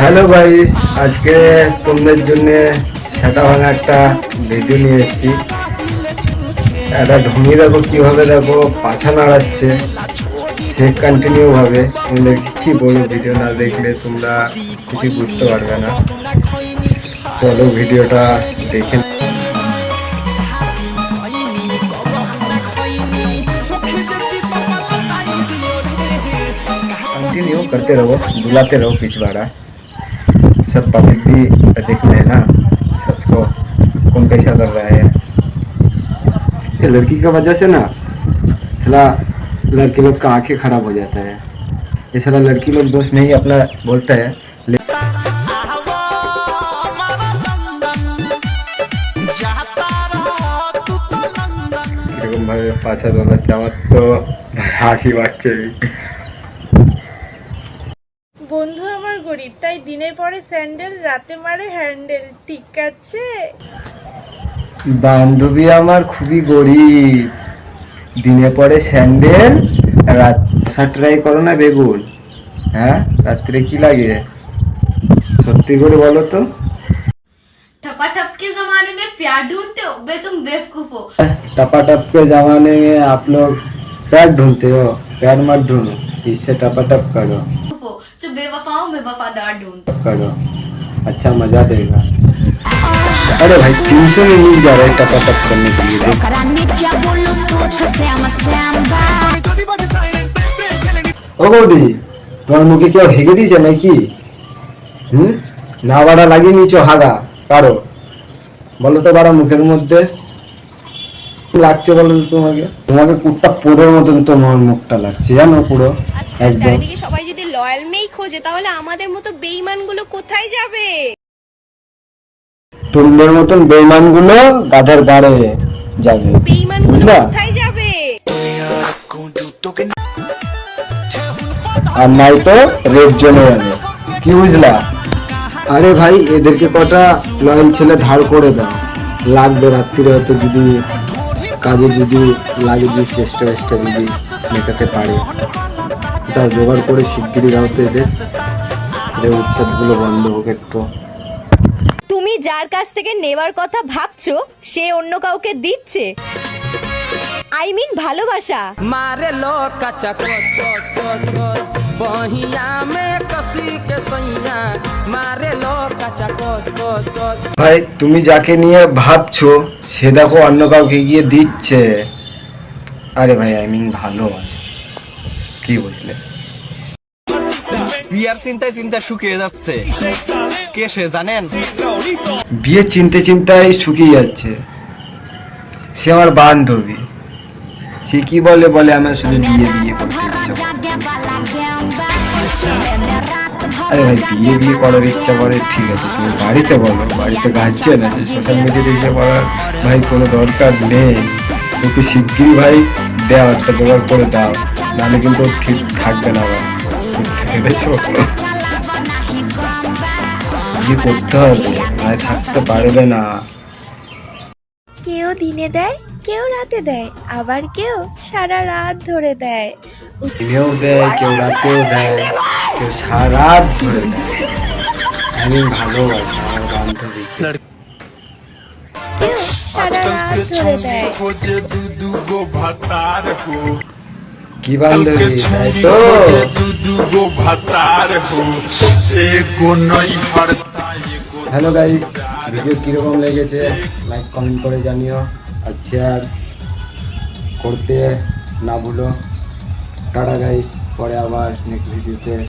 Hello guys, আজকে তোমাদের জন্য ছাতা ভাঙা একটা ভিডিও নিয়ে এসেছি। একটা ঢুমি দেখো কিভাবে দেখো পাছা নাড়াচ্ছে, সে কন্টিনিউ ভাবে। তোমাদের কি বলবো, ভিডিও না দেখলে তোমরা কিছু বুঝতে পারবে না। চলো ভিডিওটা দেখে कंटिन्यू करते रहो, बुलाते रहो पिछवाड़ा। सब पब्लिक भी देख रहे हैं ना, सबको कौन कैसा कर रहा है। ये लड़की की वजह से ना साला लड़के लोग का आंखें खराब हो जाता है। ये साला लड़की लोग दोस्त नहीं अपना बोलता है, এরকম ভাবে পাছা দোলাচ্ছে, আমার তো হাসি পাচ্ছে। বন্ধু আমার গরিব, তাই দিনে পরে স্যান্ডেল, রাতে মারে হ্যান্ডেল, ঠিক আছে? বান্ধবী আমার খুবই গরিব, দিনে পরে স্যান্ডেল, রাত ট্রাই করো না বেগুন। হ্যাঁ, রাত্রে কি লাগে সত্যি করে বলো তো। टपाटप के जमाने में प्यार ढूंढते हो बे, तुम बेवकूफ हो। टपाटप के जमाने में आप लोग प्यार ढूंढते हो, प्यार मत ढूंढो, इससे टपाटप करो जो बेवफाओं में वफादार ढूंढते करो, अच्छा मजा देगा। अरे भाई 300 में मिल जा रहा है टपाटप करने के लिए। ও বৌদি, তোমার মুখে কেউ হেগে দিয়েছে নাকি? না বাড়া লাগিয়ে নিচো হাগা কারো, বলো তো বাড়া মুখের মধ্যে লাগছে, বলো তো তোমাকে। তোমাকে কুত্তা পোদের মতন তোমার মুখটা লাগছে, জানো পুরো। আচ্ছা, চারিদিকে সবাই যদি লয়াল মেই খোঁজে, তাহলে আমাদের মতো বেঈমানগুলো কোথায় যাবে? তোমাদের মতন বেঈমানগুলো গাধার গাড়ে যাবে, বেঈমানগুলো বুঝলা? কোথায় যাবে? আর নাই তো রেড জোনে যাবে, কি বুঝলা? আরে ভাই, এদেরকে কটা লয়াল ছেলে ধার করে দাও, লাগবে রাত্রিরে হয়তো, যদি কাজে যদি লাগে, যদি চেষ্টা যদি মেটাতে পারে, তা জোগাড় করে শিগগিরই দাও তো, এদের উৎপাতগুলো বন্ধ হোক একটু। তুমি যার কাছ থেকে নেওয়ার কথা ভাবছো, সে অন্য কাউকে দিচ্ছে। আই মিন ভালোবাসা। मारे लो कचा कोच कोच कोच कोच बहिया में कसी के सैया मारे लो कचा कोच कोच कोच। ভাই, তুমি যাকে নিয়ে ভাবছো সে দেখো অন্য কাউকে গিয়ে দিচ্ছে। আরে ভাই, আই মিন ভালোবাসা, কি বুঝলে? বিয়ার চিন্তায় চিন্তায় শুকিয়ে যাচ্ছে, কে সে জানেন? বিয়ে চিনতে চিন্তায় শুকিয়ে যাচ্ছে, সে আমার বান্ধবী। সে কি বলে বলে আমার শুধু বিয়ে বিয়ে করতে ইচ্ছা করে। আরে ভাই, বিয়ে বিয়ে করার ইচ্ছা করে, ঠিক আছে, তুমি বাড়িতে বলো, বাড়িতে গাচ্ছে না, যে সোশ্যাল মিডিয়াতে এসে করার ভাই কোনো দরকার নেই। ওকে শিগগিরই ভাই দেওয়া একটা জোগাড় করে দাও, নাহলে কিন্তু ঠিক থাকবে না। আবার বুঝতে পেরেছো? বিয়ে করতে হবে, ভাই থাকতে পারবে না। কেউ দিনে দেয়, কেউ রাতে দেয়, আবার কেউ সারা রাত ধরে দেয়। দিনেও দেয়, কেউ রাতেও দেয়, কেউ সারা রাত ধরে দেয়। আমি ভালোবাসি আমার বান্ধবীকে। কেউ সারা রাত ধরে দেয়। কি বান্ধবী, তাই তো? হ্যালো গাইস, ভিডিও কিরকম লেগেছে লাইক কমেন্ট করে জানিও, আর শেয়ার করতে না ভুলো। টাটা গাইস, পরে আবার নেক্সট ভিডিওতে